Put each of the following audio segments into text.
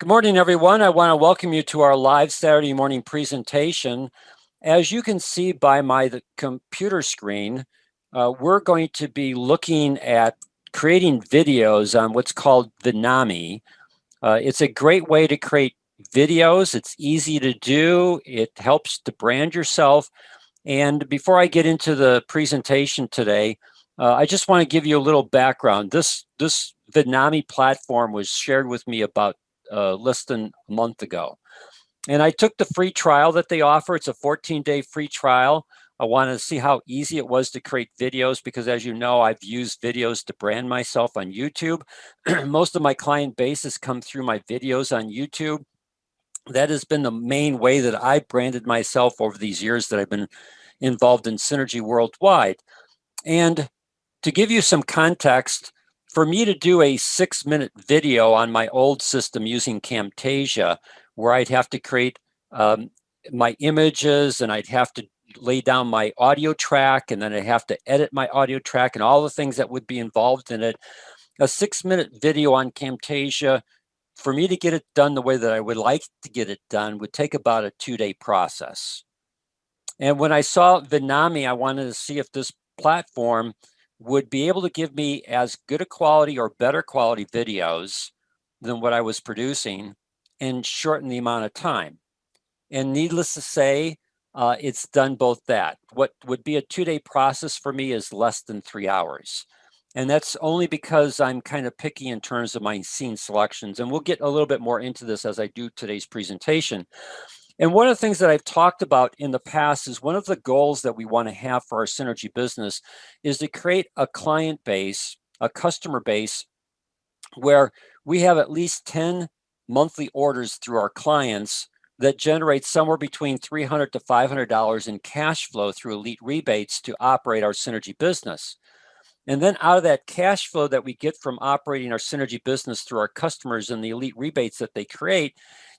Good morning, everyone. I want to welcome you to our live Saturday morning presentation. As you can see by my computer screen, we're going to be looking at creating videos on what's called Vidnami. It's a great way to create videos. It's easy to do. It helps to brand yourself. And before I get into the presentation today, I just want to give you a little background. This Vidnami platform was shared with me about less than a month ago. And I took the free trial that they offer. It's a 14-day free trial. I wanted to see how easy it was to create videos because, as you know, I've used videos to brand myself on YouTube. Most of my client base has come through my videos on YouTube. That has been the main way that I've branded myself over these years that I've been involved in Synergy worldwide. And to give you some context, for me to do a 6-minute video on my old system using Camtasia, where I'd have to create my images and I'd have to lay down my audio track and then I'd have to edit my audio track and all the things that would be involved in it, a 6-minute video on Camtasia, for me to get it done the way that I would like to get it done, would take about a 2-day process. And when I saw Vidnami, I wanted to see if this platform would be able to give me as good a quality or better quality videos than what I was producing and shorten the amount of time. And needless to say, it's done both that. What would be a 2-day process for me is less than 3 hours. And that's only because I'm kind of picky in terms of my scene selections. And we'll get a little bit more into this as I do today's presentation. And one of the things that I've talked about in the past is one of the goals that we want to have for our Synergy business is to create a client base, a customer base, where we have at least 10 monthly orders through our clients that generate somewhere between $300 to $500 in cash flow through elite rebates to operate our Synergy business. And then out of that cash flow that we get from operating our Synergy business through our customers and the elite rebates that they create,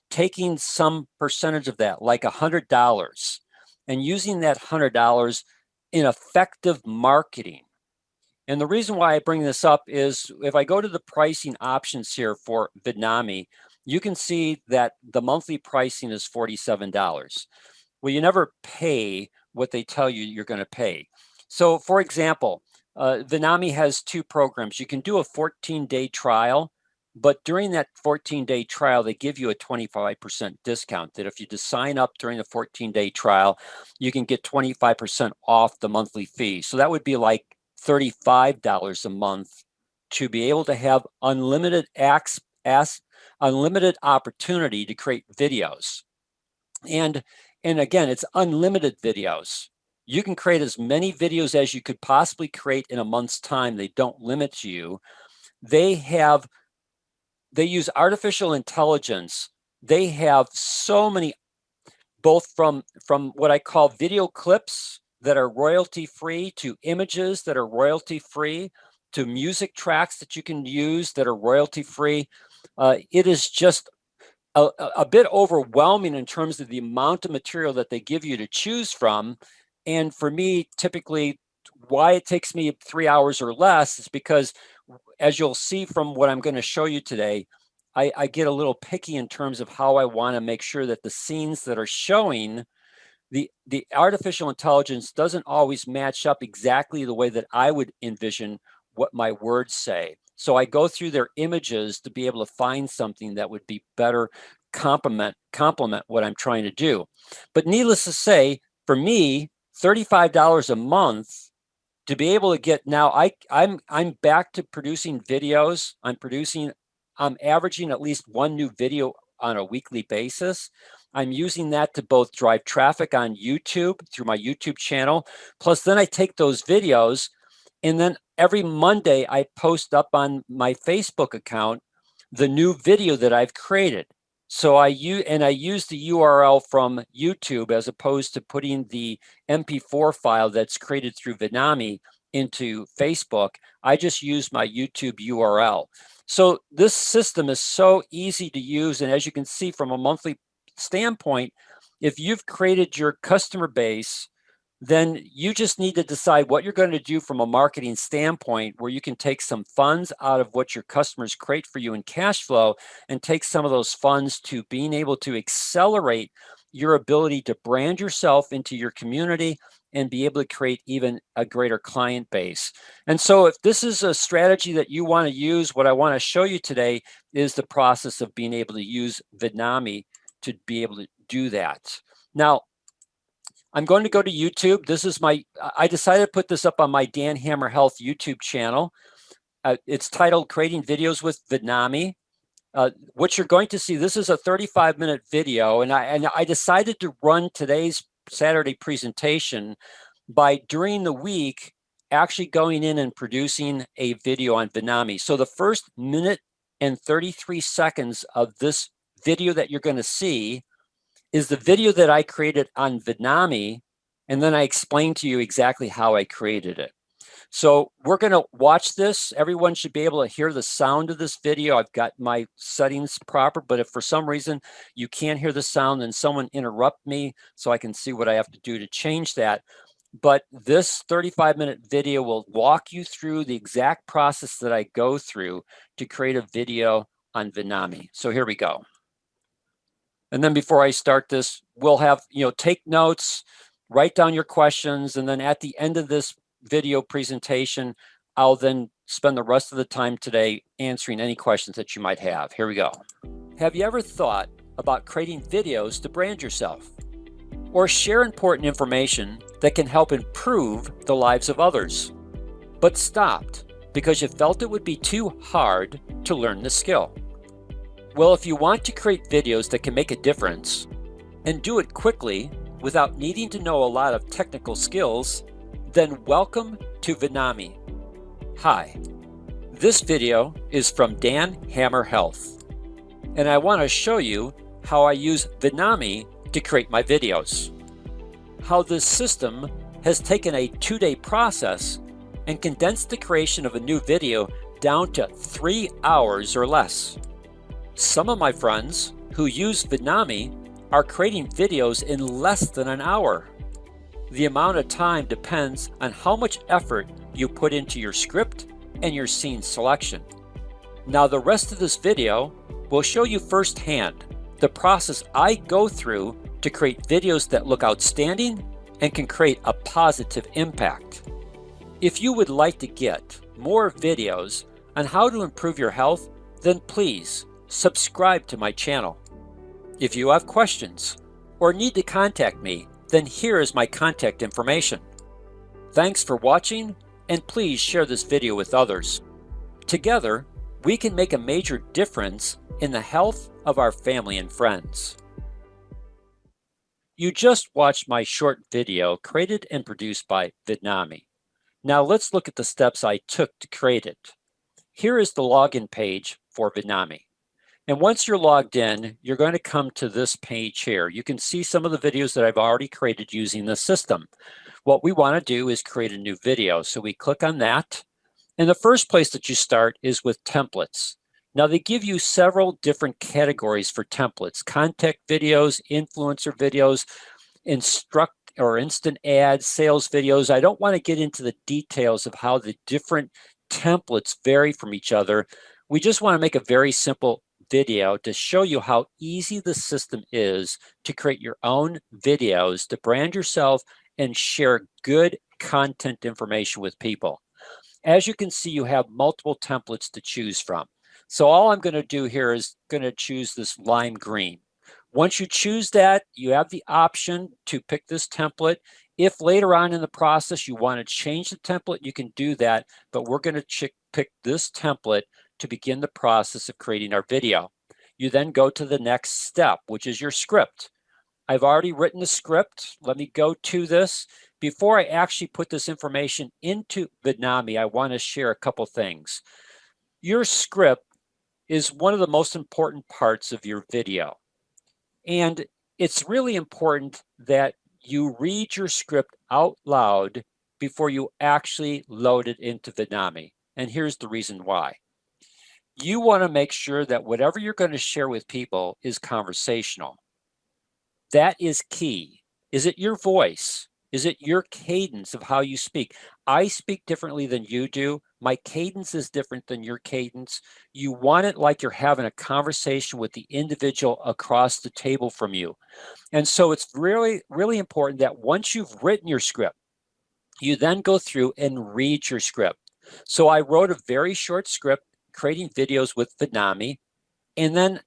taking some percentage of that, like $100, and using that $100 in effective marketing. And the reason why I bring this up is if I go to the pricing options here for Vidnami, you can see that the monthly pricing is $47. Well, you never pay what they tell you you're going to pay. So for example, Vidnami has 2 programs. You can do a 14-day trial, but during that 14-day trial, they give you a 25% discount that if you just sign up during the 14-day trial, you can get 25% off the monthly fee. So that would be like $35 a month to be able to have unlimited unlimited opportunity to create videos. And again, it's unlimited videos. You can create as many videos as you could possibly create in a month's time. They don't limit you. They use artificial intelligence. They have so many, both from what I call video clips that are royalty free to images that are royalty free to music tracks that you can use that are royalty free. It is just a bit overwhelming in terms of the amount of material that they give you to choose from. And for me, typically, why it takes me 3 hours or less is because, as you'll see from what I'm going to show you today, I get a little picky in terms of how I want to make sure that the scenes that are showing, the artificial intelligence doesn't always match up exactly the way that I would envision what my words say. So I go through their images to be able to find something that would be better complement what I'm trying to do. But needless to say, for me, $35 a month to be able to get, now I'm back to producing videos. I'm averaging at least 1 new video on a weekly basis. I'm using that to both drive traffic on YouTube through my YouTube channel. Plus then I take those videos and then every Monday I post up on my Facebook account the new video that I've created. So I use the URL from YouTube as opposed to putting the MP4 file that's created through Vidnami into Facebook. I just use my YouTube URL. So this system is so easy to use. And as you can see from a monthly standpoint, if you've created your customer base then you just need to decide what you're going to do from a marketing standpoint, where you can take some funds out of what your customers create for you in cash flow and take some of those funds to being able to accelerate your ability to brand yourself into your community and be able to create even a greater client base. And so if this is a strategy that you want to use, what I want to show you today is the process of being able to use Vidnami to be able to do that. Now, I'm going to go to YouTube. This is I decided to put this up on my Dan Hammer Health YouTube channel. It's titled Creating Videos with Vidnami. What you're going to see, this is a 35-minute video, and I decided to run today's Saturday presentation by, during the week, actually going in and producing a video on Vidnami. So the first minute and 33 seconds of this video that you're going to see is the video that I created on Vidnami, and then I explain to you exactly how I created it. So we're going to watch this. Everyone should be able to hear the sound of this video. I've got my settings proper, but if for some reason you can't hear the sound, then someone interrupt me so I can see what I have to do to change that. But this 35-minute video will walk you through the exact process that I go through to create a video on Vidnami. So here we go. And then before I start this, we'll have, take notes, write down your questions, and then at the end of this video presentation, I'll then spend the rest of the time today answering any questions that you might have. Here we go. Have you ever thought about creating videos to brand yourself or share important information that can help improve the lives of others, but stopped because you felt it would be too hard to learn the skill? Well, if you want to create videos that can make a difference and do it quickly without needing to know a lot of technical skills, then welcome to Vidnami. Hi, this video is from Dan Hammer Health, and I want to show you how I use Vidnami to create my videos. How this system has taken a 2-day process and condensed the creation of a new video down to 3 hours or less. Some of my friends who use Vidnami are creating videos in less than an hour. The amount of time depends on how much effort you put into your script and your scene selection. Now, the rest of this video will show you firsthand the process I go through to create videos that look outstanding and can create a positive impact. If you would like to get more videos on how to improve your health, then please subscribe to my channel. If you have questions or need to contact me, then here is my contact information. Thanks for watching, and please share this video with others. Together, we can make a major difference in the health of our family and friends. You just watched my short video created and produced by Vidnami. Now let's look at the steps I took to create it. Here is the login page for Vidnami. And once you're logged in, you're going to come to this page here. You can see some of the videos that I've already created using the system. What we want to do is create a new video. So we click on that. And the first place that you start is with templates. Now they give you several different categories for templates: contact videos, influencer videos, instant ads, sales videos. I don't want to get into the details of how the different templates vary from each other. We just want to make a very simple video to show you how easy the system is to create your own videos, to brand yourself and share good content information with people. As you can see, you have multiple templates to choose from. So all I'm going to do here is going to choose this lime green. Once you choose that, you have the option to pick this template. If later on in the process you want to change the template, you can do that, but we're going to pick this template to begin the process of creating our video. You then go to the next step, which is your script. I've already written the script. Let me go to this. Before I actually put this information into Vidnami, I want to share a couple things. Your script is one of the most important parts of your video. And it's really important that you read your script out loud before you actually load it into Vidnami. And here's the reason why. You want to make sure that whatever you're going to share with people is conversational. That is key. Is it your voice? Is it your cadence of how you speak? I speak differently than you do. My cadence is different than your cadence. You want it like you're having a conversation with the individual across the table from you. And so it's really, really important that once you've written your script, you then go through and read your script. So I wrote a very short script creating videos with Vidnami, and then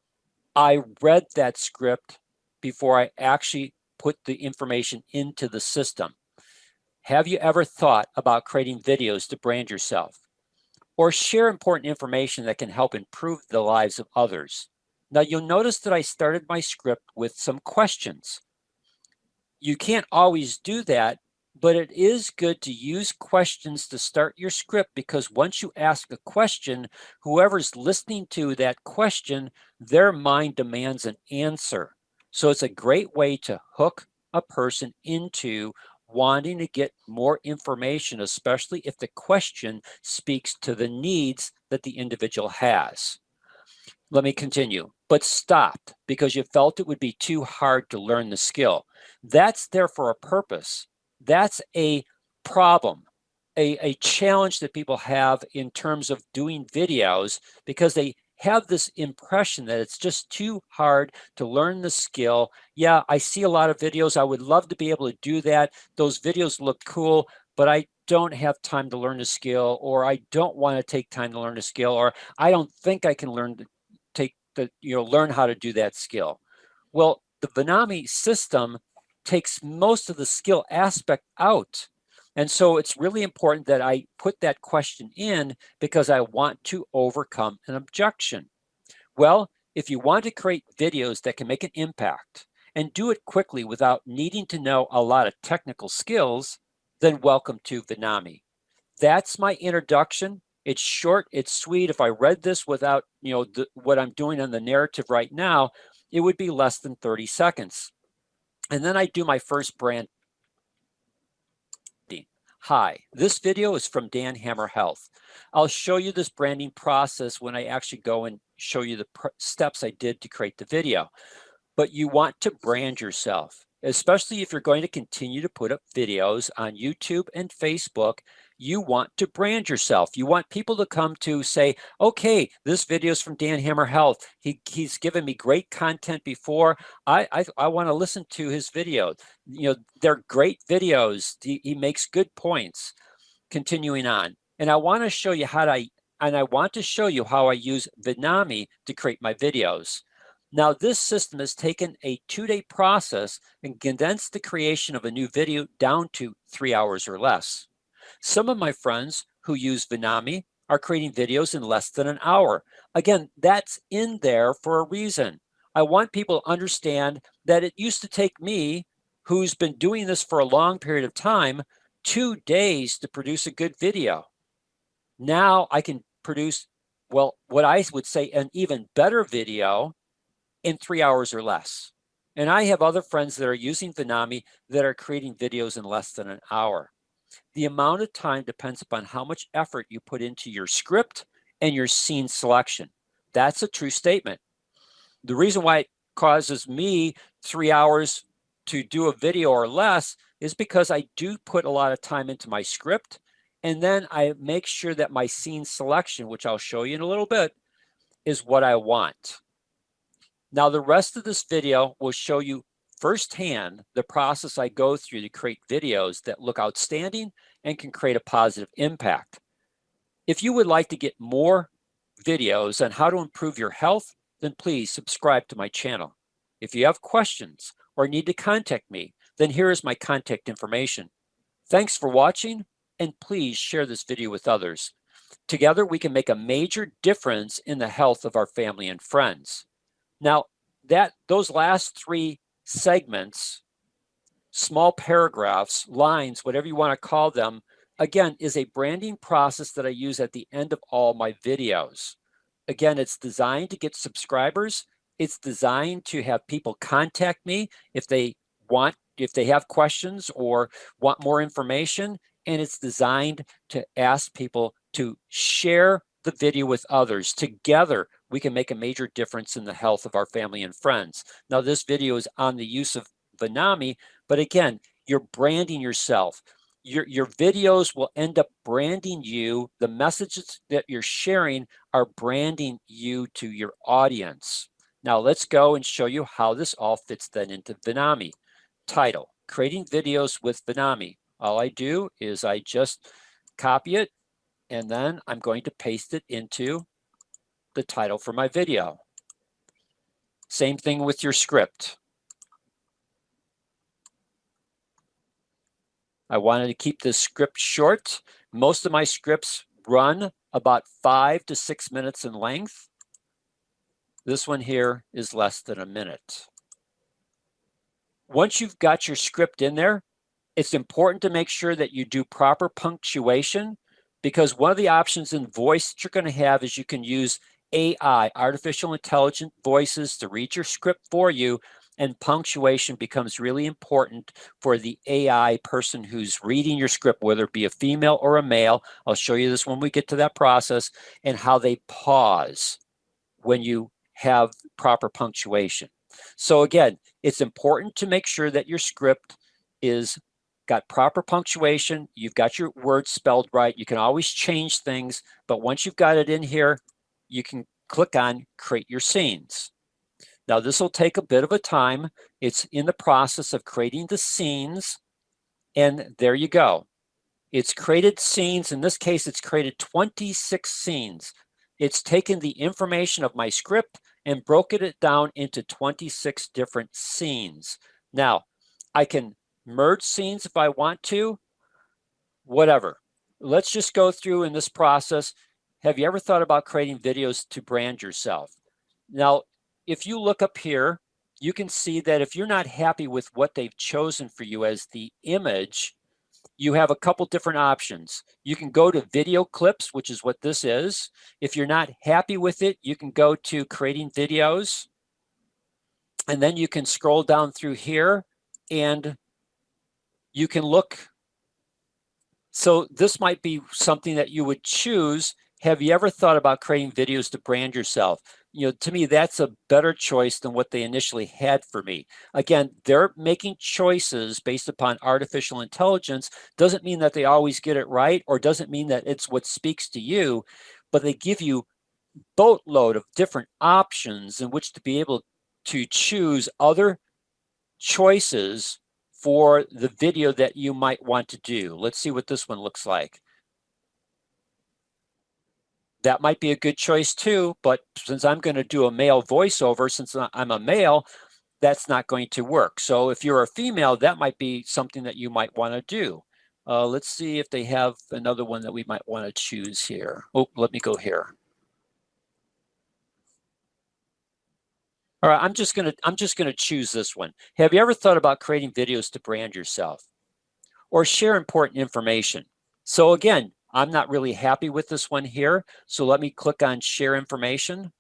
I read that script before I actually put the information into the system. Have you ever thought about creating videos to brand yourself or share important information that can help improve the lives of others? Now, you'll notice that I started my script with some questions. You can't always do that, but it is good to use questions to start your script, because once you ask a question, whoever's listening to that question, their mind demands an answer. So it's a great way to hook a person into wanting to get more information, especially if the question speaks to the needs that the individual has. Let me continue. But stopped because you felt it would be too hard to learn the skill. That's there for a purpose. That's a problem, a challenge that people have in terms of doing videos, because they have this impression that it's just too hard to learn the skill. Yeah, I see a lot of videos. I would love to be able to do that. Those videos look cool, but I don't have time to learn the skill, or I don't want to take time to learn the skill, or I don't think I can learn learn how to do that skill. Well, the Vidnami system takes most of the skill aspect out. And so it's really important that I put that question in, because I want to overcome an objection. Well, if you want to create videos that can make an impact and do it quickly without needing to know a lot of technical skills, then welcome to Vidnami. That's my introduction. It's short, it's sweet. If I read this without, what I'm doing on the narrative right now, it would be less than 30 seconds. And then I do my first brand. Hi, this video is from Dan Hammer Health. I'll show you this branding process when I actually go and show you the steps I did to create the video. But you want to brand yourself, especially if you're going to continue to put up videos on YouTube and Facebook. You want to brand yourself. You want people to come to say, okay, this video is from Dan Hammer Health. He's given me great content before. I want to listen to his videos. They're great videos. He makes good points. Continuing on. And I want to show you how I use Vidnami to create my videos. Now, this system has taken a 2-day process and condensed the creation of a new video down to 3 hours or less. Some of my friends who use Vidnami are creating videos in less than an hour. Again, that's in there for a reason. I want people to understand that it used to take me, who's been doing this for a long period of time, 2 days to produce a good video. Now I can produce, well, what I would say an even better video in 3 hours or less. And I have other friends that are using Vidnami that are creating videos in less than an hour. The amount of time depends upon how much effort you put into your script and your scene selection. That's a true statement. The reason why it causes me 3 hours to do a video or less is because I do put a lot of time into my script, and then I make sure that my scene selection, which I'll show you in a little bit, is what I want. Now, the rest of this video will show you firsthand the process I go through to create videos that look outstanding and can create a positive impact. If you would like to get more videos on how to improve your health, then please subscribe to my channel. If you have questions or need to contact me, then here is my contact information. Thanks for watching, and please share this video with others. Together, we can make a major difference in the health of our family and friends. Now, those last 3 segments, small paragraphs, lines, whatever you want to call them, again, is a branding process that I use at the end of all my videos. Again, it's designed to get subscribers. It's designed to have people contact me if they have questions or want more information. And it's designed to ask people to share the video with others. Together, we can make a major difference in the health of our family and friends. Now, this video is on the use of Vidnami, but again, you're branding yourself. Your videos will end up branding you. The messages that you're sharing are branding you to your audience. Now let's go and show you how this all fits then into Vidnami. Title, creating videos with Vidnami. All I do is I just copy it, and then I'm going to paste it into the title for my video. Same thing with your script. I wanted to keep this script short. Most of my scripts run about 5 to 6 minutes in length. This one here is less than a minute. Once you've got your script in there, it's important to make sure that you do proper punctuation, because one of the options in voice that you're going to have is you can use AI, artificial intelligent voices, to read your script for you, and punctuation becomes really important for the AI person who's reading your script, whether it be a female or a male. I'll show you this when we get to that process, and how they pause when you have proper punctuation. So again, it's important to make sure that your script is got proper punctuation. You've got your words spelled right. You can always change things, but once you've got it in here, you can click on create your scenes. Now this will take a bit of a time. It's in the process of creating the scenes, and there you go. It's created scenes. In this case, it's created 26 scenes. It's taken the information of my script and broken it down into 26 different scenes. Now, I can merge scenes if I want to, whatever. Let's just go through in this process. Have you ever thought about creating videos to brand yourself? Now, if you look up here, you can see that if you're not happy with what they've chosen for you as the image, you have a couple different options. You can go to video clips, which is what this is. If you're not happy with it, you can go to creating videos, and then you can scroll down through here and you can look. So this might be something that you would choose. Have you ever thought about creating videos to brand yourself? You know, to me, that's a better choice than what they initially had for me. Again, they're making choices based upon artificial intelligence. Doesn't mean that they always get it right, or doesn't mean that it's what speaks to you, but they give you a boatload of different options in which to be able to choose other choices for the video that you might want to do. Let's see what this one looks like. That might be a good choice too, but since I'm going to do a male voiceover, since I'm a male, that's not going to work. So if you're a female, that might be something that you might want to do. Let's see if they have another one that we might want to choose here. Oh, let me go here. All right, I'm just gonna choose this one. Have you ever thought about creating videos to brand yourself or share important information? So again, I'm not really happy with this one here. So let me click on share information.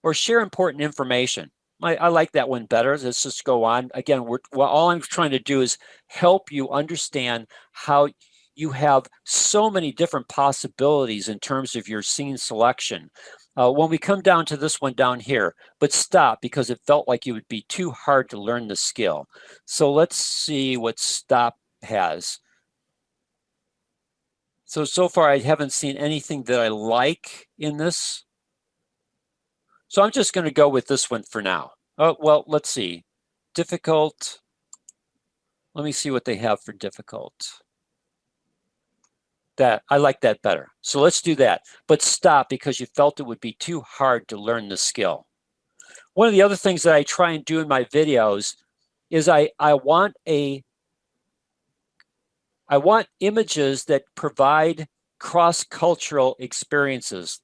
Or share important information. I like that one better. Let's just go on. Again, all I'm trying to do is help you understand how you have so many different possibilities in terms of your scene selection. When we come down to this one down here, but stop, because it felt like it would be too hard to learn the skill. So let's see what stop has. So far I haven't seen anything that I like in this. So I'm just going to go with this one for now. Oh, well, let's see. Difficult. Let me see what they have for difficult. That, I like that better. So let's do that. But stop, because you felt it would be too hard to learn the skill. One of the other things that I try and do in my videos is I want images that provide cross-cultural experiences.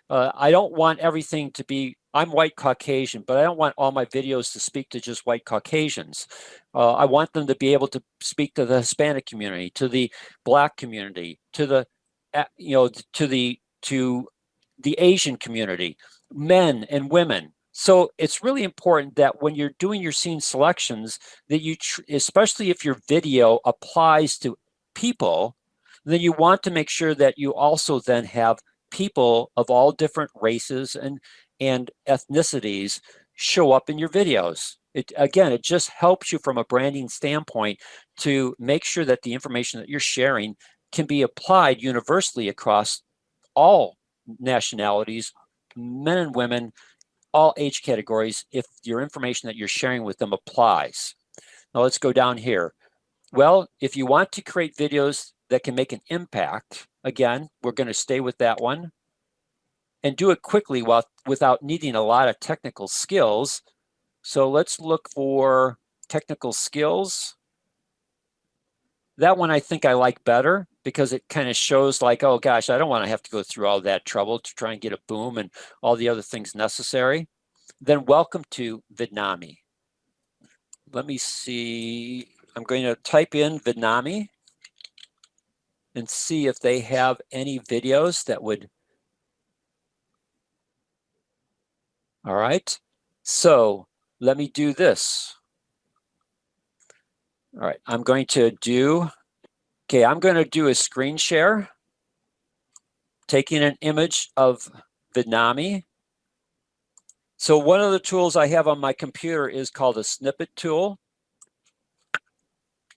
I don't want everything to be, I'm white Caucasian, but I don't want all my videos to speak to just white Caucasians. I want them to be able to speak to the Hispanic community, to the Black community, to the, to the Asian community, men and women. So it's really important that when you're doing your scene selections, that you, especially if your video applies to people, then you want to make sure that you also then have people of all different races and and ethnicities show up in your videos. Again, it just helps you from a branding standpoint to make sure that the information that you're sharing can be applied universally across all nationalities, men and women, all age categories, if your information that you're sharing with them applies. Now let's go down here. Well, if you want to create videos that can make an impact, again, we're going to stay with that one and do it quickly without needing a lot of technical skills. So let's look for technical skills. That one I think I like better because it kind of shows like, oh gosh, I don't want to have to go through all that trouble to try and get a boom and all the other things necessary. Then welcome to Vidnami. Let me see. I'm going to type in Vidnami and see if they have any videos that would. All right. So let me do this. All right. I'm going to do a screen share, taking an image of Vidnami. So one of the tools I have on my computer is called a snippet tool.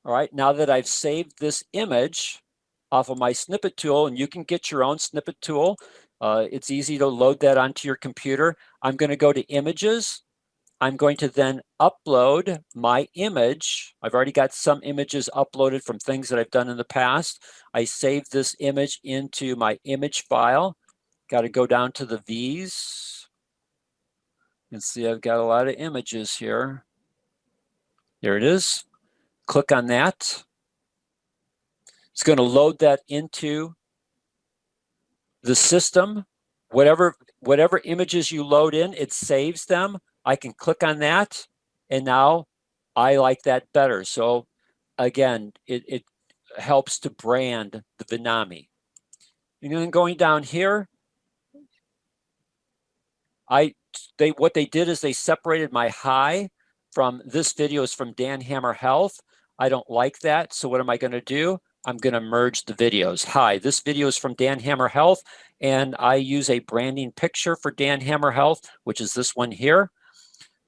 All right, now that I've saved this image off of my snippet tool, and you can get your own snippet tool, it's easy to load that onto your computer. I'm going to go to images. I'm going to then upload my image. I've already got some images uploaded from things that I've done in the past. I saved this image into my image file. Got to go down to the V's. You can see I've got a lot of images here. There it is. Click on that. It's going to load that into the system. Whatever images you load in, it saves them. I can click on that, and now I like that better. So again, it helps to brand the Vidnami. And then going down here, what they did is they separated my hi from this video is from Dan Hammer Health. I don't like that. So what am I going to do? I'm going to merge the videos. Hi, this video is from Dan Hammer Health, and I use a branding picture for Dan Hammer Health, which is this one here.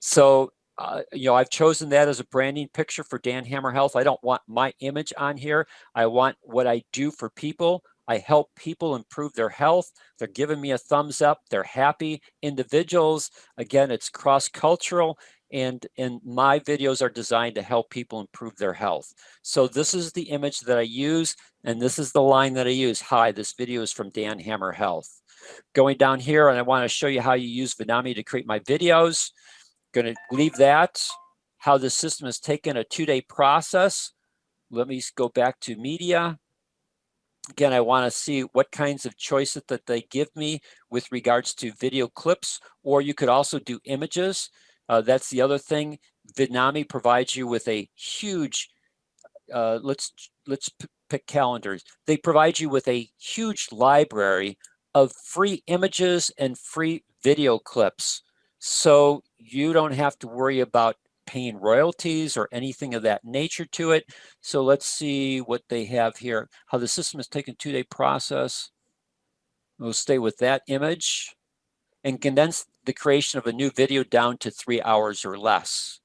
So, I've chosen that as a branding picture for Dan Hammer Health. I don't want my image on here. I want what I do for people. I help people improve their health. They're giving me a thumbs up. They're happy individuals. Again, it's cross-cultural, and my videos are designed to help people improve their health. So this is the image that I use, and this is the line that I use. Hi, this video is from Dan Hammer Health. Going down here, and I want to show you how you use Vidnami to create my videos. Going to leave that. How the system has taken a 2-day process. Let me go back to media. Again, I want to see what kinds of choices that they give me with regards to video clips, or you could also do images. That's the other thing. Vidnami provides you with a huge, let's pick calendars. They provide you with a huge library of free images and free video clips. So you don't have to worry about paying royalties or anything of that nature to it. So let's see what they have here. How the system has taken a 2-day process. We'll stay with that image and condense the creation of a new video down to 3 hours or less.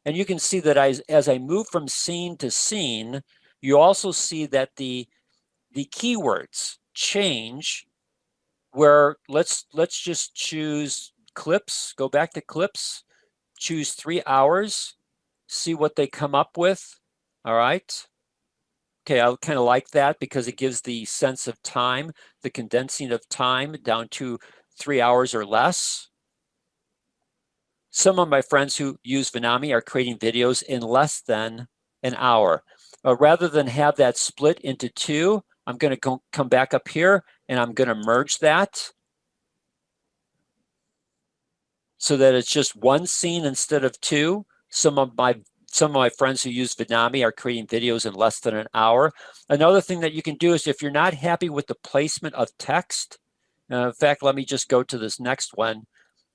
And you can see that as I move from scene to scene, you also see that the keywords change, where let's just choose clips, go back to clips, choose 3 hours, see what they come up with. All right. Okay, I kind of like that because it gives the sense of time, the condensing of time down to 3 hours or less. Some of my friends who use Vidnami are creating videos in less than an hour. Rather than have that split into two, I'm going to come back up here and I'm going to merge that so that it's just one scene instead of two. Some of my friends who use Vidnami are creating videos in less than an hour. Another thing that you can do is if you're not happy with the placement of text, in fact, let me just go to this next one.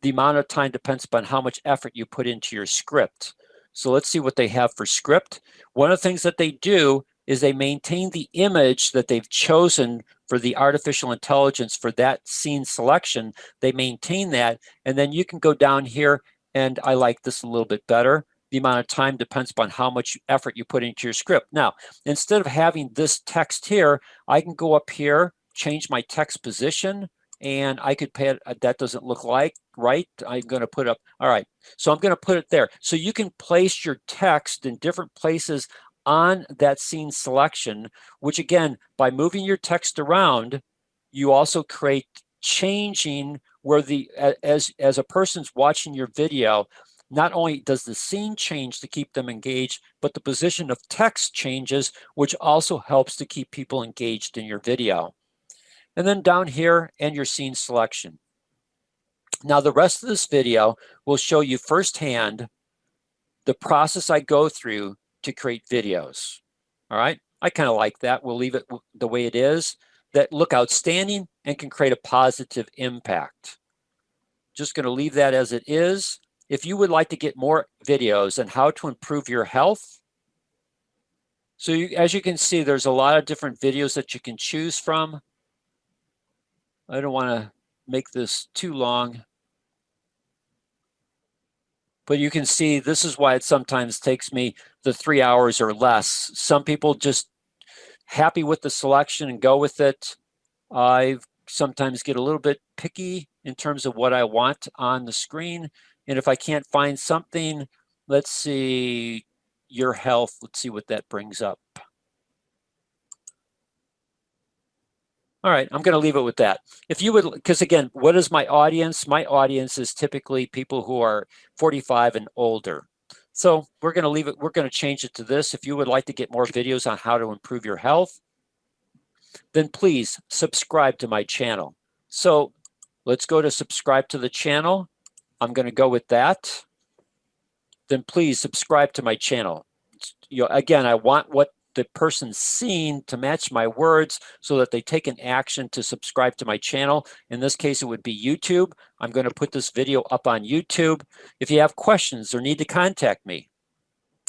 The amount of time depends upon how much effort you put into your script. So let's see what they have for script. One of the things that they do is they maintain the image that they've chosen for the artificial intelligence for that scene selection. They maintain that, and then you can go down here, and I like this a little bit better. The amount of time depends upon how much effort you put into your script. Now, instead of having this text here, I can go up here, change my text position, and I could pay it. That doesn't look like right. I'm going to put up, all right. So I'm going to put it there. So you can place your text in different places on that scene selection, which again, by moving your text around, you also create changing where as a person's watching your video, not only does the scene change to keep them engaged, but the position of text changes, which also helps to keep people engaged in your video. And then down here, and your scene selection. Now, the rest of this video will show you firsthand the process I go through to create videos. All right, I kind of like that. We'll leave it the way it is, that look outstanding and can create a positive impact. Just going to leave that as it is. If you would like to get more videos on how to improve your health, so as you can see, there's a lot of different videos that you can choose from. I don't want to make this too long, but you can see this is why it sometimes takes me the 3 hours or less. Some people just happy with the selection and go with it. I sometimes get a little bit picky in terms of what I want on the screen. And if I can't find something, let's see, your health, let's see what that brings up. All right, I'm going to leave it with that. If you would, because again, what is my audience? My audience is typically people who are 45 and older. So we're going to leave it, we're going to change it to this. If you would like to get more videos on how to improve your health, then please subscribe to my channel. So let's go to subscribe to the channel. I'm going to go with that. Then please subscribe to my channel. Again, I want what the person's seen to match my words so that they take an action to subscribe to my channel. In this case, it would be YouTube. I'm going to put this video up on YouTube. If you have questions or need to contact me,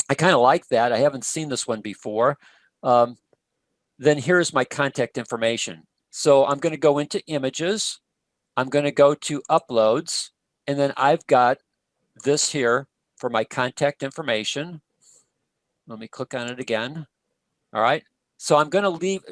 I kind of like that. I haven't seen this one before. Then here's my contact information. So I'm going to go into images. I'm going to go to uploads, and then I've got this here for my contact information. Let me click on it again. All right. So I'm going to leave,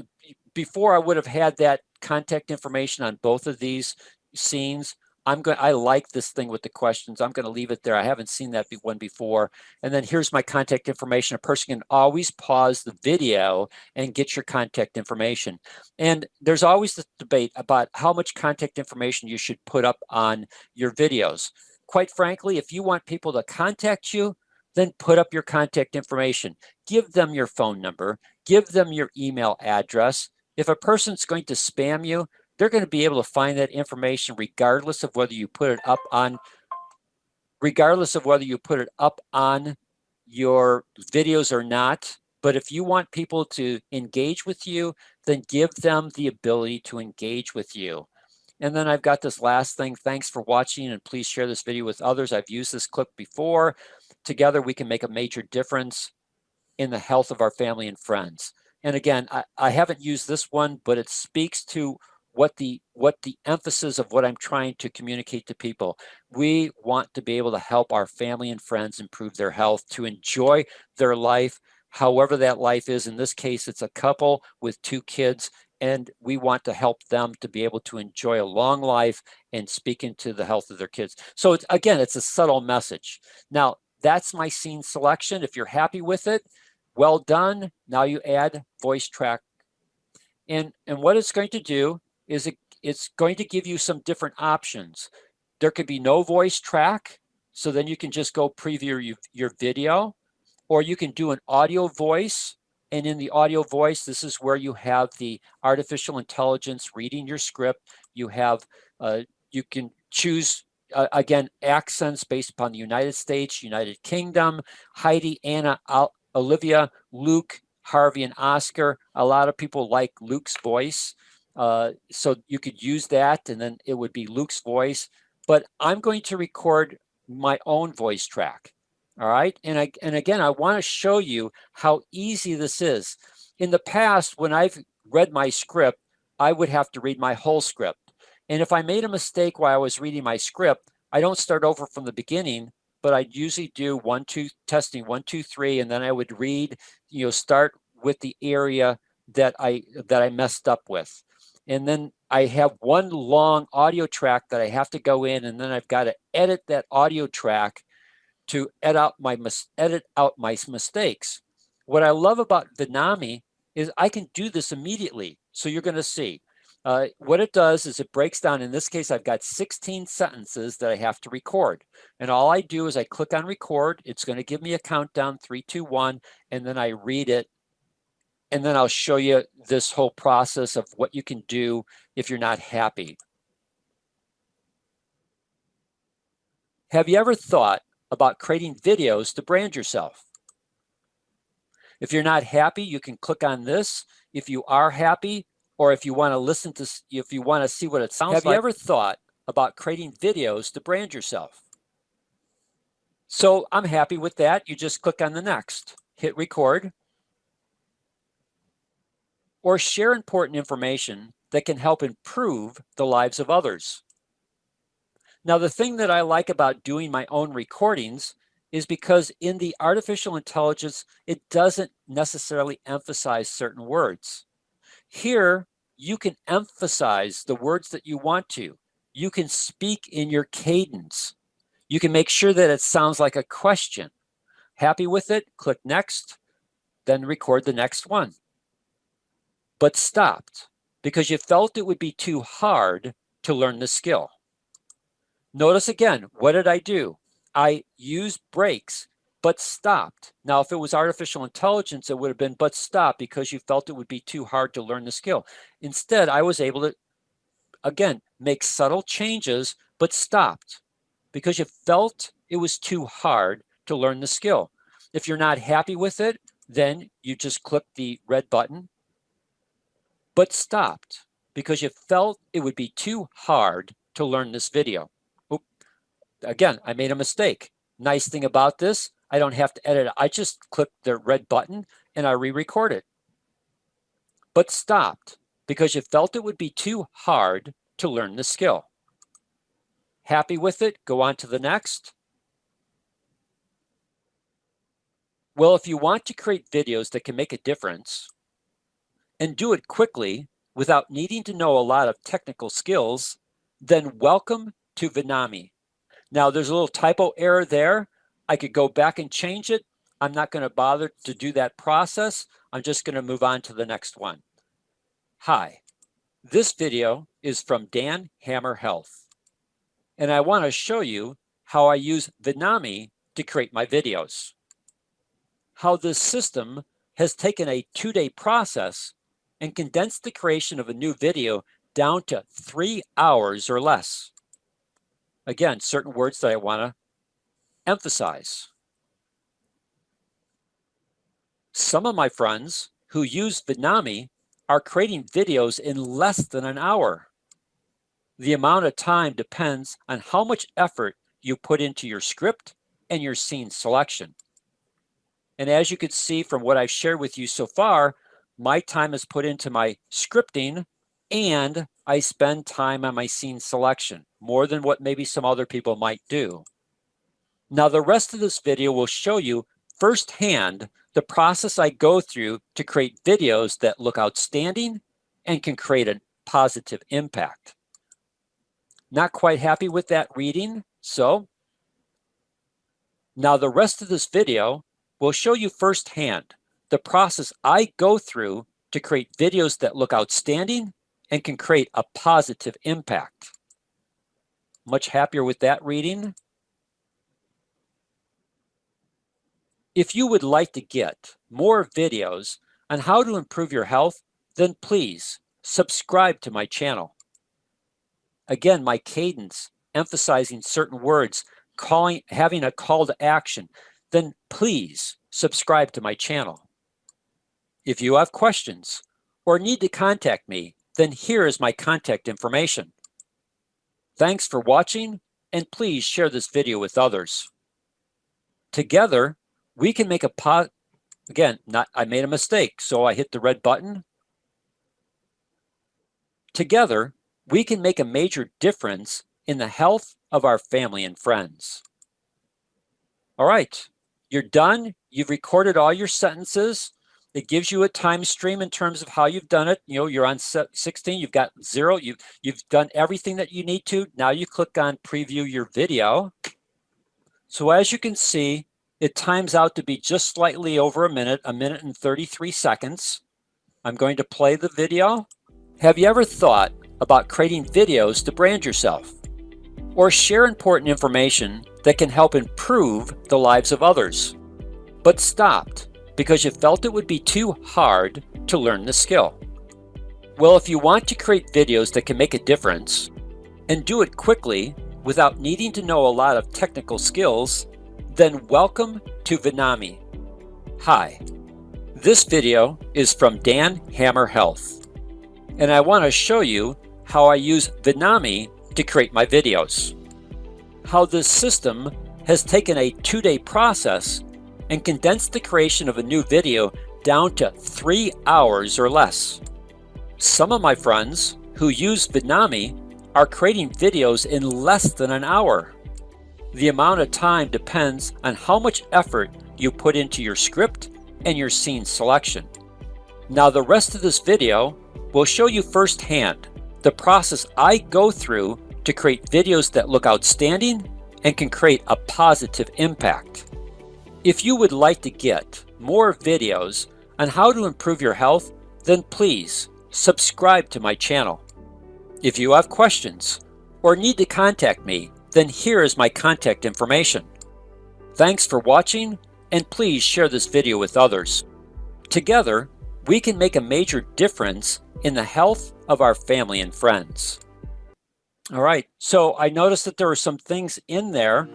before I would have had that contact information on both of these scenes. I like this thing with the questions. I'm going to leave it there. I haven't seen that one before. And then here's my contact information. A person can always pause the video and get your contact information. And there's always this debate about how much contact information you should put up on your videos. Quite frankly, if you want people to contact you, then put up your contact information. Give them your phone number. Give them your email address. If a person's going to spam you, they're going to be able to find that information regardless of whether you put it up on your videos or not. But if you want people to engage with you, then give them the ability to engage with you. And then I've got this last thing. Thanks for watching, and please share this video with others. I've used this clip before. Together, we can make a major difference in the health of our family and friends. And again, I haven't used this one, but it speaks to what the emphasis of what I'm trying to communicate to people. We want to be able to help our family and friends improve their health, to enjoy their life, however that life is. In this case, it's a couple with 2 kids, and we want to help them to be able to enjoy a long life and speak into the health of their kids. So again, it's a subtle message. Now, that's my scene selection. If you're happy with it, well done. Now you add voice track. And what it's going to do is it's going to give you some different options. There could be no voice track, so then you can just go preview your video, or you can do an audio voice. And in the audio voice, this is where you have the artificial intelligence reading your script. You have, you can choose, again, accents based upon the United States, United Kingdom, Heidi, Anna, Olivia, Luke, Harvey, and Oscar. A lot of people like Luke's voice. So you could use that, and then it would be Luke's voice. But I'm going to record my own voice track. All right. And again, I want to show you how easy this is. In the past, when I've read my script, I would have to read my whole script. And if I made a mistake while I was reading my script, I don't start over from the beginning, but I'd usually do 1, 2, testing 1, 2, 3, and then I would read, start with the area that I messed up with. And then I have one long audio track that I have to go in, and then I've got to edit that audio track to edit out my mistakes. What I love about Vidnami is I can do this immediately. So you're going to see. What it does is it breaks down. In this case, I've got 16 sentences that I have to record. And all I do is I click on record. It's going to give me a countdown, 3, 2, 1, and then I read it. And then I'll show you this whole process of what you can do if you're not happy. Have you ever thought about creating videos to brand yourself? If you're not happy, you can click on this. If you are happy, or if you want to listen to, if you want to see what it sounds like. Have you ever thought about creating videos to brand yourself? So I'm happy with that. You just click on the next, hit record, or share important information that can help improve the lives of others. Now, the thing that I like about doing my own recordings is because in the artificial intelligence, it doesn't necessarily emphasize certain words. Here, you can emphasize the words that you want to. You can speak in your cadence. You can make sure that it sounds like a question. Happy with it? Click next, then record the next one. But stopped because you felt it would be too hard to learn the skill. Notice again, what did I do? I used breaks, but stopped. Now, if it was artificial intelligence, it would have been but stop because you felt it would be too hard to learn the skill. Instead, I was able to, again, make subtle changes, but stopped because you felt it was too hard to learn the skill. If you're not happy with it, then you just click the red button, but stopped because you felt it would be too hard to learn this video. Again, I made a mistake. Nice thing about this, I don't have to edit it. I just click the red button and I re-record it. But stopped because you felt it would be too hard to learn the skill. Happy with it? Go on to the next. Well, if you want to create videos that can make a difference and do it quickly without needing to know a lot of technical skills, then welcome to Vidnami. Now, there's a little typo error there. I could go back and change it. I'm not going to bother to do that process. I'm just going to move on to the next one. Hi, this video is from Dan Hammer Health, and I want to show you how I use Vidnami to create my videos. How this system has taken a 2-day process and condensed the creation of a new video down to 3 hours or less. Again, certain words that I want to emphasize. Some of my friends who use Vidnami are creating videos in less than an hour. The amount of time depends on how much effort you put into your script and your scene selection. And as you can see from what I've shared with you so far, my time is put into my scripting and I spend time on my scene selection, more than what maybe some other people might do. Now, the rest of this video will show you firsthand the process I go through to create videos that look outstanding and can create a positive impact. Not quite happy with that reading, so now the rest of this video will show you firsthand the process I go through to create videos that look outstanding and can create a positive impact. Much happier with that reading. If you would like to get more videos on how to improve your health, then please subscribe to my channel. Again, my cadence, emphasizing certain words, having a call to action, then please subscribe to my channel. If you have questions or need to contact me, then here is my contact information. Thanks for watching, and please share this video with others. Together, we can make Again, I made a mistake, so I hit the red button. Together, we can make a major difference in the health of our family and friends. All right, you're done. You've recorded all your sentences. It gives you a time stream in terms of how you've done it. You know, you're on 16, you've got 0, you've done everything that you need to. Now you click on preview your video. So as you can see, it times out to be just slightly over a minute and 33 seconds. I'm going to play the video. Have you ever thought about creating videos to brand yourself or share important information that can help improve the lives of others, but stopped because you felt it would be too hard to learn the skill? Well, if you want to create videos that can make a difference and do it quickly without needing to know a lot of technical skills, then welcome to Vidnami. Hi, this video is from Dan Hammer Health, and I want to show you how I use Vidnami to create my videos. How this system has taken a 2-day process and condensed the creation of a new video down to 3 hours or less. Some of my friends who use Vidnami are creating videos in less than an hour. The amount of time depends on how much effort you put into your script and your scene selection. Now the rest of this video will show you firsthand the process I go through to create videos that look outstanding and can create a positive impact. If you would like to get more videos on how to improve your health, then please subscribe to my channel. If you have questions or need to contact me, then here is my contact information. Thanks for watching, and please share this video with others. Together, we can make a major difference in the health of our family and friends. All right, so I noticed that there were some things in there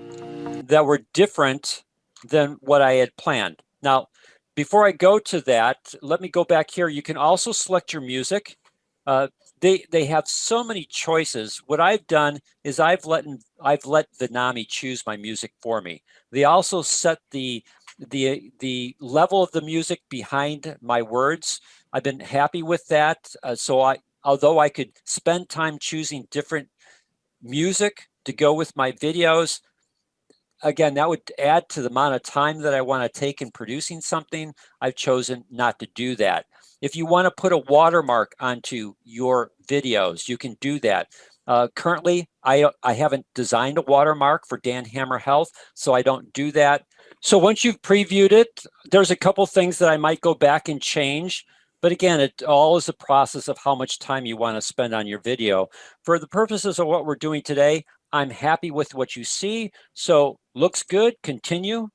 that were different than what I had planned. Now, before I go to that, let me go back here. You can also select your music. They have so many choices. What I've done is I've let Vidnami choose my music for me. They also set the level of the music behind my words. I've been happy with that. Although I could spend time choosing different music to go with my videos, again, that would add to the amount of time that I want to take in producing something. I've chosen not to do that. If you want to put a watermark onto your videos, you can do that. Currently, I haven't designed a watermark for Dan Hammer Health, so I don't do that. So once you've previewed it, there's a couple things that I might go back and change. But again, it all is a process of how much time you want to spend on your video. For the purposes of what we're doing today, I'm happy with what you see. So looks good, continue.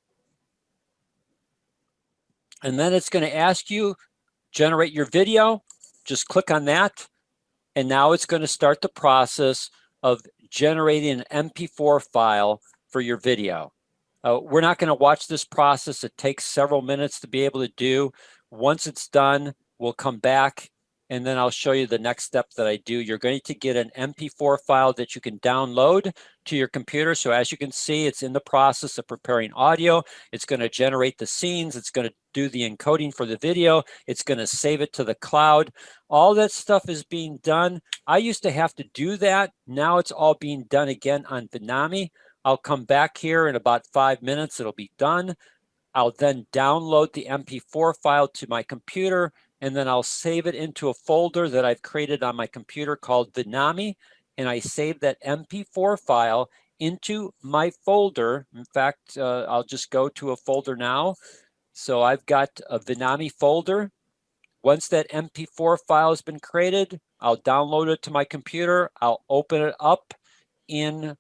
And then it's going to ask you, generate your video. Just click on that. And now it's going to start the process of generating an MP4 file for your video. We're not going to watch this process. It takes several minutes to be able to do. Once it's done, we'll come back and then I'll show you the next step that I do. You're going to get an MP4 file that you can download to your computer. So as you can see, it's in the process of preparing audio. It's going to generate the scenes. It's going to do the encoding for the video. It's going to save it to the cloud. All that stuff is being done. I used to have to do that. Now it's all being done again on Vidnami. I'll come back here in about 5 minutes. It'll be done. I'll then download the MP4 file to my computer, and then I'll save it into a folder that I've created on my computer called Vidnami, and I save that MP4 file into my folder. In fact, I'll just go to a folder now. So I've got a Vidnami folder. Once that MP4 file has been created, I'll download it to my computer. I'll open it up on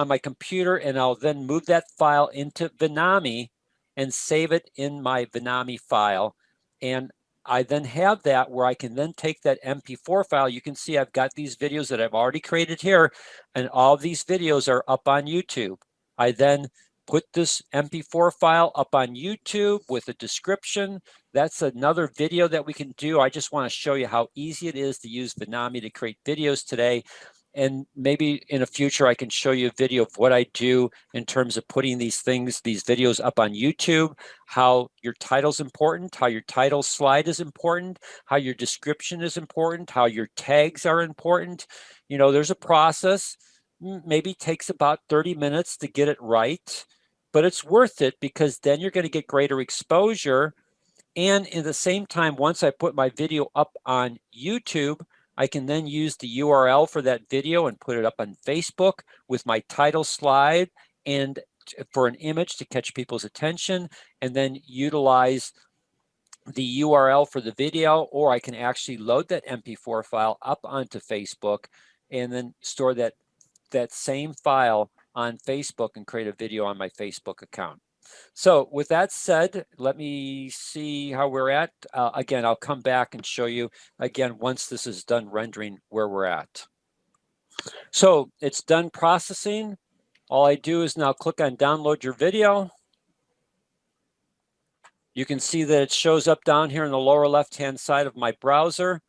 my computer, and I'll then move that file into Vidnami and save it in my Vidnami file. And I then have that where I can then take that MP4 file. You can see I've got these videos that I've already created here, and all of these videos are up on YouTube. I then put this MP4 file up on YouTube with a description. That's another video that we can do. I just want to show you how easy it is to use Vidnami to create videos today. and maybe in the future I can show you a video of what I do in terms of putting these videos up on YouTube, how your title's important, how your title slide is important, how your description is important, how your tags are important. You know, there's a process, maybe takes about 30 minutes to get it right, but it's worth it because then you're going to get greater exposure. And in the same time, once I put my video up on YouTube, I can then use the URL for that video and put it up on Facebook with my title slide and for an image to catch people's attention, and then utilize the URL for the video, or I can actually load that MP4 file up onto Facebook and then store that same file on Facebook and create a video on my Facebook account. So with that said, let me see how we're at. Again, I'll come back and show you again once this is done rendering where we're at. So it's done processing. All I do is now click on download your video. You can see that it shows up down here in the lower left-hand side of my browser.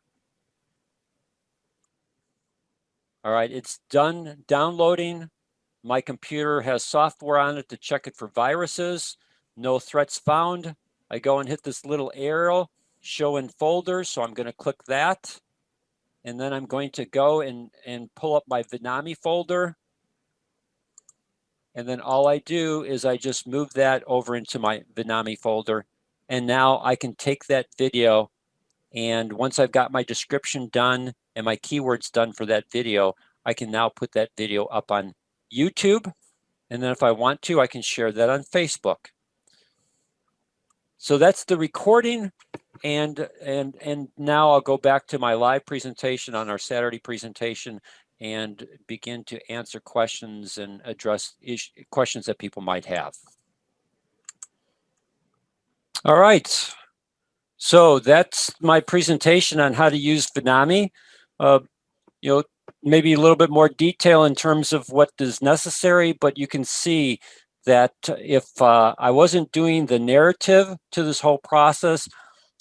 All right, it's done downloading. My computer has software on it to check it for viruses. No threats found. I go and hit this little arrow, show in folders. So I'm going to click that. And then I'm going to go and pull up my Vidnami folder. And then all I do is I just move that over into my Vidnami folder. And now I can take that video, and once I've got my description done and my keywords done for that video, I can now put that video up on YouTube. And then if I want to, I can share that on Facebook. So that's the recording. And now I'll go back to my live presentation on our Saturday presentation and begin to answer questions and address questions that people might have. All right. So that's my presentation on how to use Vidnami. You know, maybe a little bit more detail in terms of what is necessary, but you can see that if I wasn't doing the narrative to this whole process,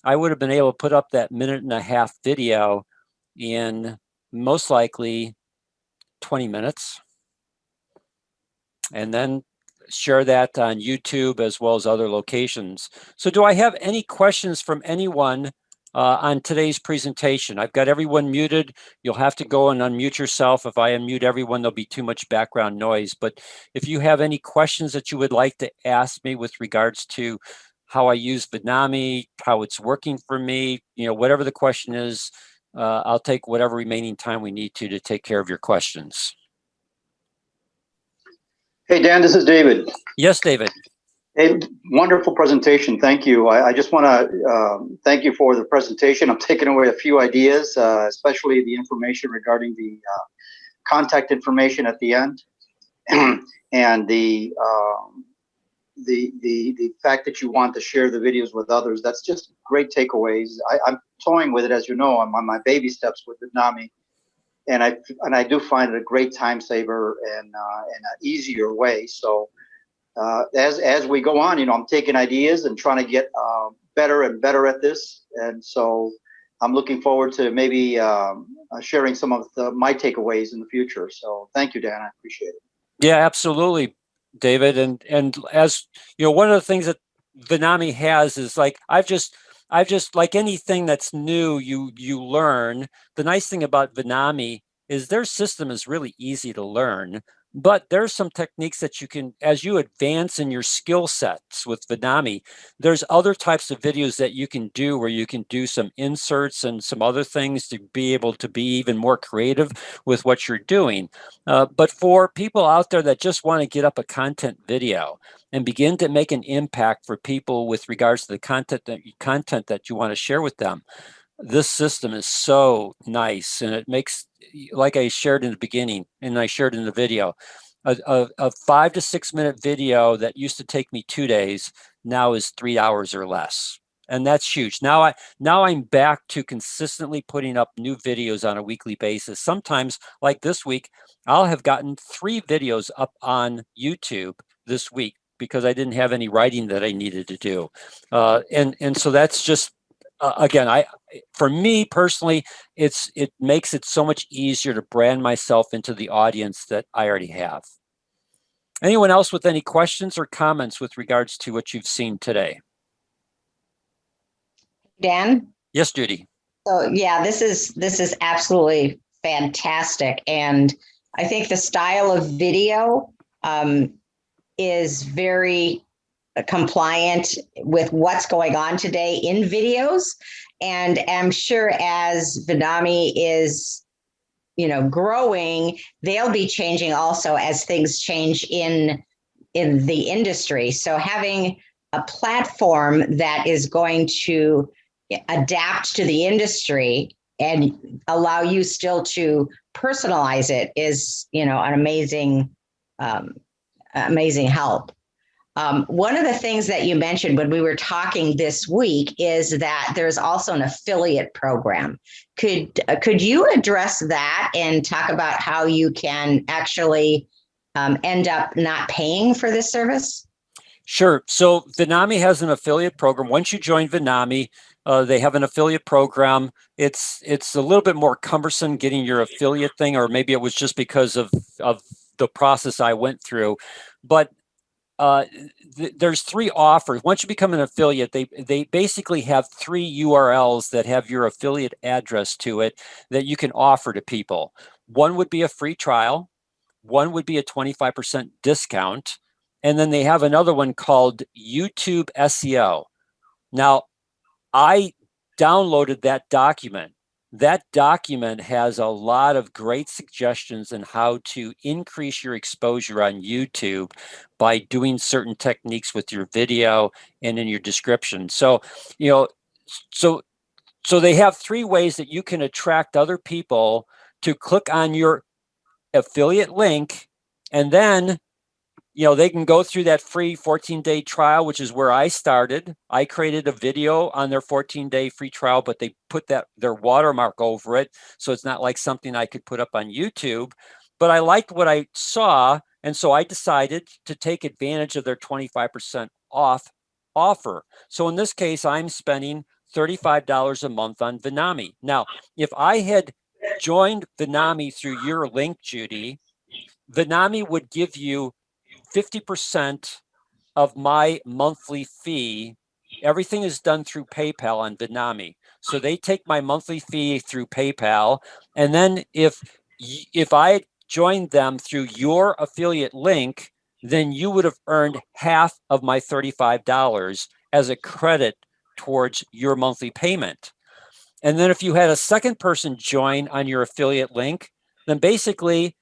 I would have been able to put up that 1.5-minute video in most likely 20 minutes, and then share that on YouTube as well as other locations. So do I have any questions from anyone on today's presentation? I've got everyone muted. You'll have to go and unmute yourself. If I unmute everyone, there'll be too much background noise. But if you have any questions that you would like to ask me with regards to how I use Vidnami, how it's working for me, you know, whatever the question is, I'll take whatever remaining time we need to take care of your questions. Hey, Dan, this is David. Yes, David. Hey, wonderful presentation. Thank you. I just want to thank you for the presentation. I'm taking away a few ideas, especially the information regarding the contact information at the end, and the fact that you want to share the videos with others. That's just great takeaways. I'm toying with it, as you know. I'm on my baby steps with Vidnami. And I do find it a great time saver and an easier way. So as we go on, you know, I'm taking ideas and trying to get better and better at this. And so I'm looking forward to maybe sharing some of my takeaways in the future. So thank you, Dan. I appreciate it. Yeah, absolutely, David. And as you know, one of the things that Vidnami has is like I've just like anything that's new, you learn. The nice thing about Vidnami is their system is really easy to learn, but there's some techniques that you can, as you advance in your skill sets with Vidnami, there's other types of videos that you can do where you can do some inserts and some other things to be able to be even more creative with what you're doing. But for people out there that just want to get up a content video and begin to make an impact for people with regards to the content that you want to share with them, this system is so nice, and it makes, like I shared in the beginning and I shared in the video, a 5 to 6 minute video that used to take me 2 days now is 3 hours or less. And that's huge. Now I'm back to consistently putting up new videos on a weekly basis. Sometimes, like this week, I'll have gotten 3 videos up on YouTube this week because I didn't have any writing that I needed to do. And so that's just, again, for me personally, it makes it so much easier to brand myself into the audience that I already have. Anyone else with any questions or comments with regards to what you've seen today? Dan? Yes, Judy. So yeah, this is absolutely fantastic. And I think the style of video is very compliant with what's going on today in videos. And I'm sure as Vidnami is, growing, they'll be changing also as things change in the industry. So having a platform that is going to adapt to the industry and allow you still to personalize it is, an amazing help. One of the things that you mentioned when we were talking this week is that there's also an affiliate program. Could you address that and talk about how you can actually end up not paying for this service? Sure. So Vidnami has an affiliate program. Once you join Vidnami, they have an affiliate program. It's a little bit more cumbersome getting your affiliate thing, or maybe it was just because of the process I went through. But there's 3 offers. Once you become an affiliate, they basically have 3 URLs that have your affiliate address to it that you can offer to people. One would be a free trial. One would be a 25% discount. And then they have another one called YouTube SEO. Now, I downloaded that document. That document has a lot of great suggestions on how to increase your exposure on YouTube by doing certain techniques with your video and in your description. So, so they have 3 ways that you can attract other people to click on your affiliate link, and then they can go through that free 14-day trial, which is where I started. I created a video on their 14-day free trial, but they put their watermark over it, so it's not like something I could put up on YouTube. But I liked what I saw, and so I decided to take advantage of their 25% off offer. So in this case, I'm spending $35 a month on Vidnami. Now, if I had joined Vidnami through your link, Judy, Vidnami would give you 50% of my monthly fee. Everything is done through PayPal on Vidnami. So they take my monthly fee through PayPal. And then if I joined them through your affiliate link, then you would have earned half of my $35 as a credit towards your monthly payment. And then if you had a second person join on your affiliate link, then basically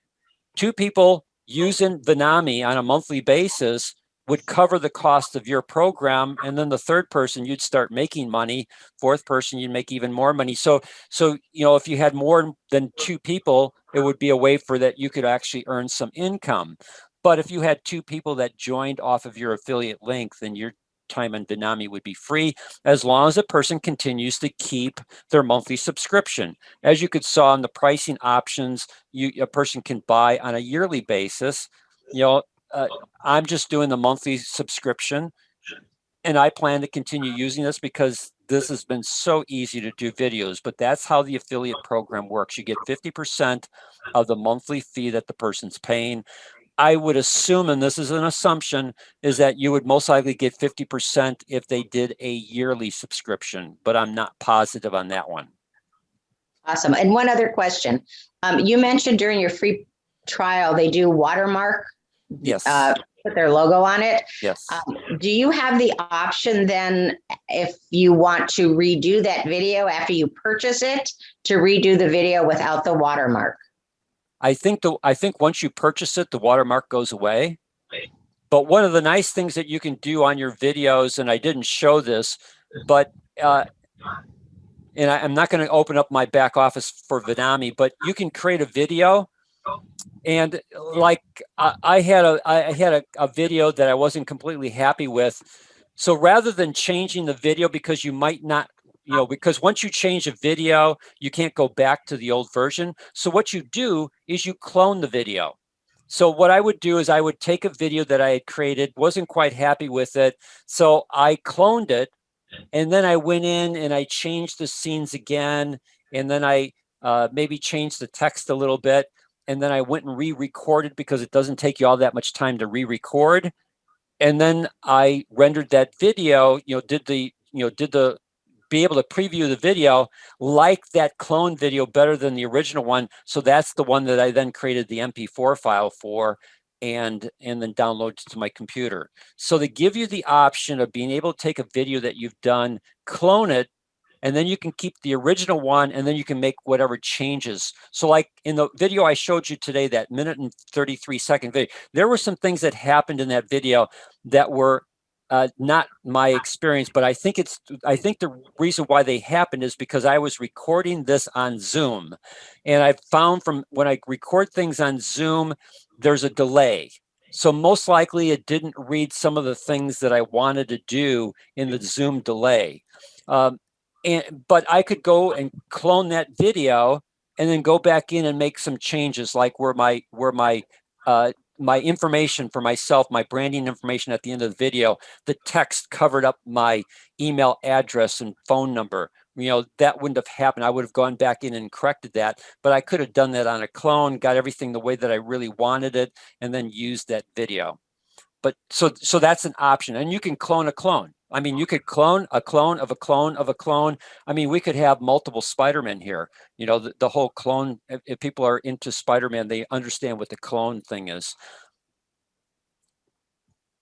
2 people using Vidnami on a monthly basis would cover the cost of your program. And then the third person, you'd start making money. Fourth person, you'd make even more money. So if you had more than 2 people, it would be a way for that you could actually earn some income. But if you had 2 people that joined off of your affiliate link, then your time on Vidnami would be free, as long as a person continues to keep their monthly subscription. As you could saw in the pricing options, a person can buy on a yearly basis. I'm just doing the monthly subscription, and I plan to continue using this because this has been so easy to do videos. But that's how the affiliate program works. You get 50% of the monthly fee that the person's paying. I would assume, and this is an assumption, is that you would most likely get 50% if they did a yearly subscription, but I'm not positive on that one. Awesome. And one other question. You mentioned during your free trial, they do watermark. Yes. Put their logo on it. Yes. Do you have the option then, if you want to redo that video after you purchase it, to redo the video without the watermark? I think once you purchase it, the watermark goes away. But one of the nice things that you can do on your videos, and I didn't show this, but and I'm not going to open up my back office for Vidnami, but you can create a video. And like I had a video that I wasn't completely happy with. So rather than changing the video, because you might not, because once you change a video, you can't go back to the old version. So what you do is you clone the video. So what I would do is I would take a video that I had created, wasn't quite happy with it. So I cloned it, and then I went in and I changed the scenes again, and then I maybe changed the text a little bit, and then I went and re-recorded because it doesn't take you all that much time to re-record. And then I rendered that video, did the be able to preview the video like that clone video better than the original one. So that's the one that I then created the MP4 file for and then download to my computer. So they give you the option of being able to take a video that you've done, clone it, and then you can keep the original one, and then you can make whatever changes. So like in the video I showed you today, that minute and 33-second video, there were some things that happened in that video that were not my experience, but I think the reason why they happened is because I was recording this on Zoom. And I found from when I record things on Zoom, there's a delay. So most likely it didn't read some of the things that I wanted to do in the Zoom delay. But I could go and clone that video and then go back in and make some changes, like where my information for myself, my branding information at the end of the video, the text covered up my email address and phone number. That wouldn't have happened. I would have gone back in and corrected that, but I could have done that on a clone, got everything the way that I really wanted it, and then used that video. But so that's an option, and you can clone a clone. I mean, you could clone a clone of a clone of a clone. I mean, we could have multiple Spider-Man here. The whole clone, if people are into Spider-Man, they understand what the clone thing is.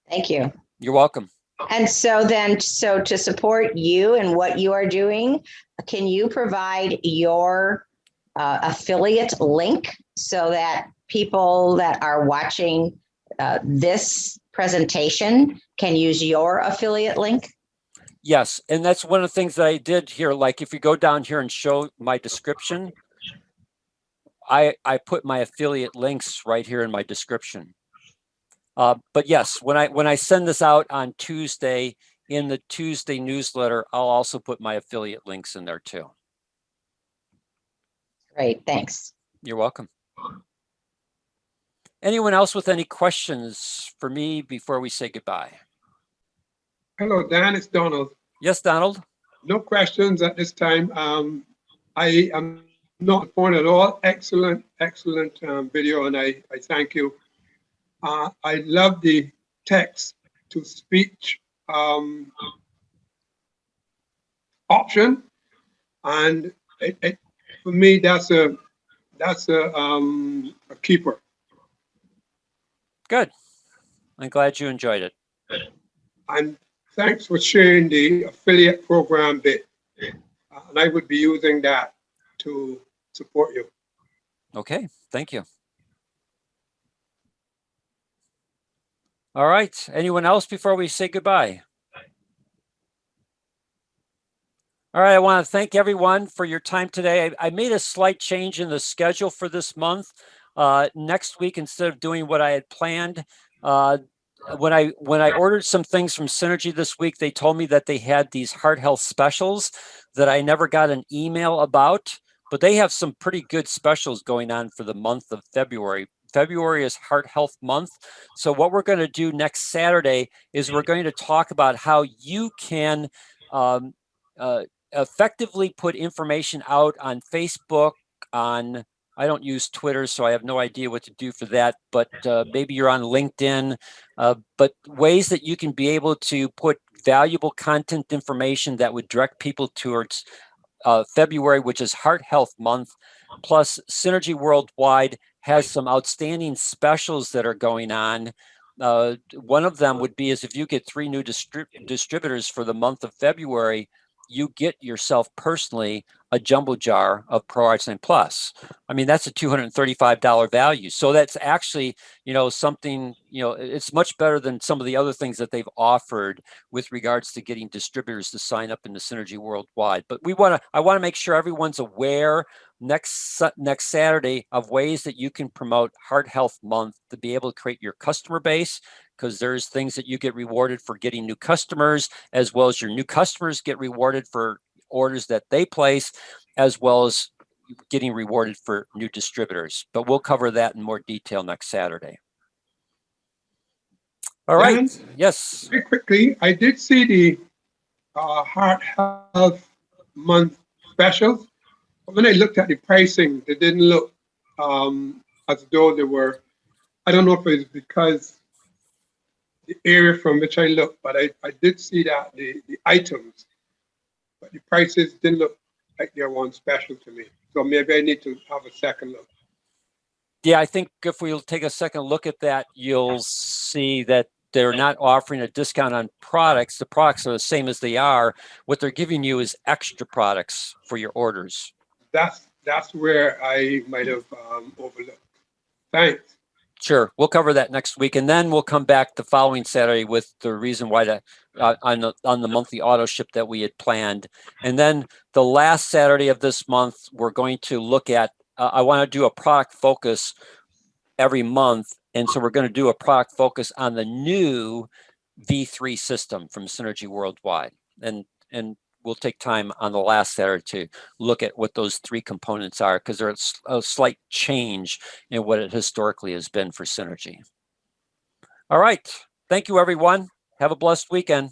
Thank you. You're welcome. And so to support you and what you are doing, can you provide your affiliate link so that people that are watching this presentation can use your affiliate link? Yes, and that's one of the things that I did here. Like if you go down here and show my description, I put my affiliate links right here in my description. But yes, when I send this out on Tuesday in the Tuesday newsletter, I'll also put my affiliate links in there too. Great, thanks. You're welcome. Anyone else with any questions for me before we say goodbye? Hello, Dan, it's Donald. Yes, Donald. No questions at this time. I am not phone at all. Excellent video, and I thank you. I love the text to speech option, and it for me that's a keeper. Good. I'm glad you enjoyed it. And thanks for sharing the affiliate program bit. And I would be using that to support you. Okay, thank you. All right, anyone else before we say goodbye? All right, I want to thank everyone for your time today. I made a slight change in the schedule for this month. Next week, instead of doing what I had planned, when I ordered some things from Synergy this week, they told me that they had these heart health specials that I never got an email about, but they have some pretty good specials going on for the month of February. February is Heart Health Month. So what we're going to do next Saturday is we're going to talk about how you can effectively put information out on Facebook, I don't use Twitter, so I have no idea what to do for that, but maybe you're on LinkedIn, but ways that you can be able to put valuable content information that would direct people towards February, which is Heart Health Month. Plus, Synergy Worldwide has some outstanding specials that are going on. One of them would be is if you get 3 new distributors for the month of February, you get yourself personally a jumbo jar of Pro Arts9 Plus. I mean, that's a $235 value. So that's actually, something, it's much better than some of the other things that they've offered with regards to getting distributors to sign up in the Synergy Worldwide. But I want to make sure everyone's aware next Saturday of ways that you can promote Heart Health Month to be able to create your customer base, because there's things that you get rewarded for getting new customers, as well as your new customers get rewarded for orders that they place, as well as getting rewarded for new distributors. But we'll cover that in more detail next Saturday. All right. Dan, yes. very quickly, I did see Heart Health Month specials. But when I looked at the pricing, they didn't look as though they were. I don't know if it's because the area from which I looked, but I did see that the items, but the prices didn't look like they're one special to me. So maybe I need to have a second look. Yeah, I think if we'll take a second look at that, you'll see that they're not offering a discount on products. The products are the same as they are. What they're giving you is extra products for your orders. That's where I might have overlooked. Thanks. Sure, we'll cover that next week, and then we'll come back the following Saturday with the reason why on the monthly auto ship that we had planned. And then the last Saturday of this month, we're going to look at. I want to do a product focus every month, and so we're going to do a product focus on the new V3 system from Synergy Worldwide, and we'll take time on the last Saturday to look at what those three components are, because there's a slight change in what it historically has been for Synergy. All right. Thank you, everyone. Have a blessed weekend.